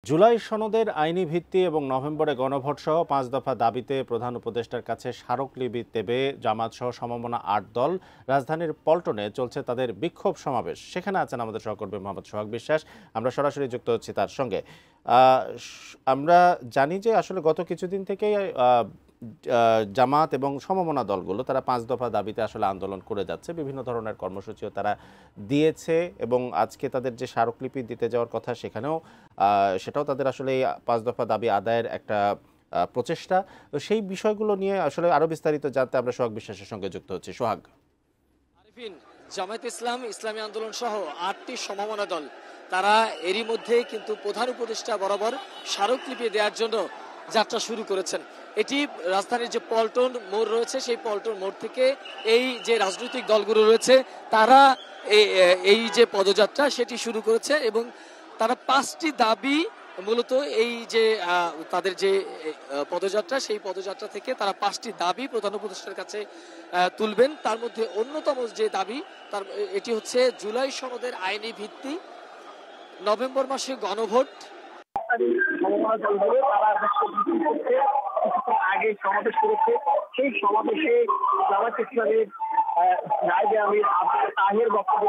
জুলাই সনদের আইনি ভিত্তি এবং নভেম্বরে গণভোট সহ 5 দফা দাবিতে প্রধান উপদেষ্টার কাছে স্মারকলিপি দেবে জামাত সহ সমমনা 8 দল। রাজধানীর পল্টনে চলছে তাদের বিক্ষোভ সমাবেশ। সেখানে আছেন আমাদের সহকর্মী মোহাম্মদ সোহাগ বিশ্বাস। আমরা সরাসরি যুক্ত হচ্ছি তার সঙ্গে। আমরা জানি যে আসলে গত কিছুদিন থেকেই জামাত এবং সমমনা দলগুলো তারা 5 দফা দাবিতে আসলে আন্দোলন করে যাচ্ছে। বিভিন্ন ধরনের কর্মসূচিও তারা দিয়েছে এবং আজকে তাদের যে স্মারকলিপি দিতে যাওয়ার কথা সেটাও তাদের আসলে 5 দফা দাবি আদায়ের একটা প্রচেষ্টা। তো সেই বিষয়গুলো নিয়ে আসলে আরো বিস্তারিত জানতে আমরা সোহাগ বিশ্বাসের সঙ্গে যুক্ত হচ্ছি। সোহাগ। জামায়াত ইসলাম, ইসলামী আন্দোলন সহ 8টি সমমনা দল তারা এরই মধ্যে কিন্তু প্রধান উপদেষ্টা বরাবর স্মারকলিপি দেওয়ার জন্য যাত্রা শুরু করেছেন। এটি রাজধানীর যে পল্টন মোড় রয়েছে সেই পল্টন মোড় থেকে এই যে রাজনৈতিক দলগুলো রয়েছে তারা এই যে পদযাত্রা সেটি শুরু করেছে এবং তারা 5টি দাবি মূলত এই যে তাদের যে পদযাত্রা সেই পদযাত্রা থেকে তারা 5টি দাবি প্রধান উপদেষ্টার কাছে তুলবেন। তার মধ্যে অন্যতম যে দাবি এটি হচ্ছে জুলাই সনদের আইনি ভিত্তি, নভেম্বর মাসে গণভোট। আগে সমাবেশ করেছে, সেই সমাবেশে জামায়াত ইসলামের নায়েবে আমির আব্দুল তাহের বক্তব্য,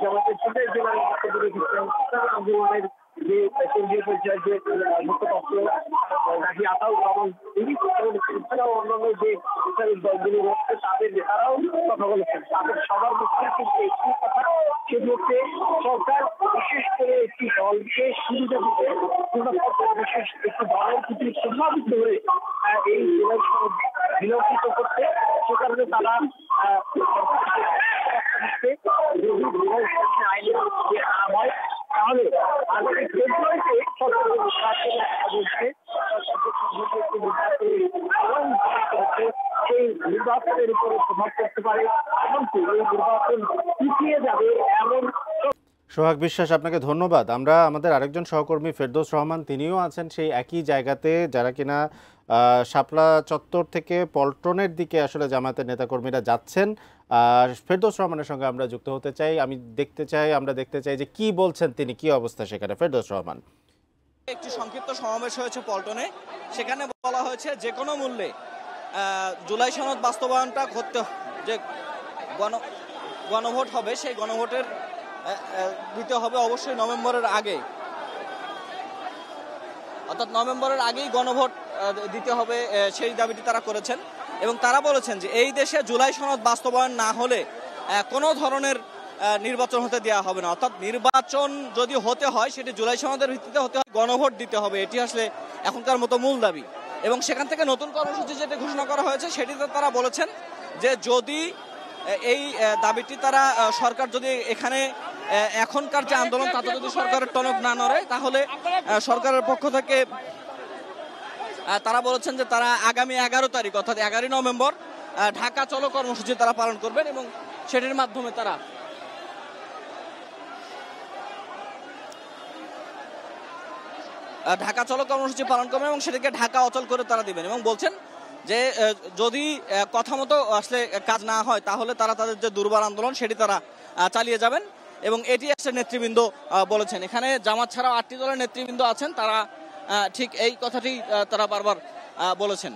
জামায়াতের সিলেট জেলার বক্তব্য রেখেছেন, আন্দোলনের যে কেন্দ্রীয় পর্যায়ের যে মুখপাত্র গাজী আতাউর রহমান এছাড়াও অন্যান্য যে ইসলামিক দলগুলো রয়েছে তাদের নেতারাও কথা বলেছেন। তাদের সবার মুখে কিন্তু একটি কথা, সেটি হচ্ছে সরকার বিশেষ করে একটি দলকে সুবিধা দিতে বিশেষ একটি দলের প্রতি প্রভাবিত হয়ে এই বিলম্বিত করতে, সে কারণে তারা আইনের আনা হয় তাহলে আগামী ফেব্রুয়ারিতে সেই নির্বাচনের উপরে প্রভাব পড়তে পারে, এমনকি এই নির্বাচন পিছিয়ে যাবে এমন। সোহাগ বিশ্বাস, আপনাকে ধন্যবাদ। আমরা আমাদের আরেকজন সহকর্মী ফেরদৌস রহমান, তিনিও আছেন সেই একই জায়গাতে, যারা কিনা শাপলা চত্বর থেকে পল্টনের দিকে আসলে জামায়াতের নেতাকর্মীরা যাচ্ছেন। ফেরদৌস রহমানের সঙ্গে আমরা যুক্ত হতে চাই। আমরা দেখতে চাই যে কি বলছেন তিনি, কি অবস্থা সেখানে। ফেরদৌস রহমান। একটি সংক্ষিপ্ত সমাবেশ হয়েছে পল্টনে। সেখানে বলা হয়েছে যে কোনো মূল্যে জুলাই সনদ বাস্তবায়নটা করতে, যে গণভোট হবে সেই গণভোটের দিতে হবে অবশ্যই নভেম্বরের আগে, অর্থাৎ নভেম্বরের আগেই গণভোট দিতে হবে, সেই দাবিটি তারা করেছেন। এবং তারা বলেছেন যে এই দেশে জুলাই সনদ বাস্তবায়ন না হলে কোনো ধরনের নির্বাচন হতে দেওয়া হবে না, অর্থাৎ নির্বাচন যদি হতে হয় সেটি জুলাই সনদের ভিত্তিতে হতে হয়, গণভোট দিতে হবে। এটি আসলে এখনকার মতো মূল দাবি। এবং সেখান থেকে নতুন কর্মসূচি যেটি ঘোষণা করা হয়েছে সেটিতে তারা বলেছেন যে যদি এই দাবিটি তারা সরকার যদি এখানে এখনকার যে আন্দোলন তাতে যদি সরকারের টনক না নড়ে তাহলে সরকারের পক্ষ থেকে তারা বলেছেন যে তারা আগামী 11 তারিখ অর্থাৎ 11 নভেম্বর ঢাকা চলো কর্মসূচি তারা পালন করবেন এবং সেটির মাধ্যমে তারা ঢাকা চলো কর্মসূচি পালন করবেন এবং সেটাকে ঢাকা অচল করে তারা দিবেন। এবং বলছেন যে যদি কথা মতো আসলে কাজ না হয় তাহলে তারা তাদের যে দুর্বার আন্দোলন সেটি তারা চালিয়ে যাবেন। এবং এটি আসলে নেতৃবৃন্দ বলেছেন। এখানে জামাত ছাড়াও 8টি দলের নেতৃবৃন্দ আছেন, তারা ঠিক এই কথাটি তারা বারবার বলেছেন।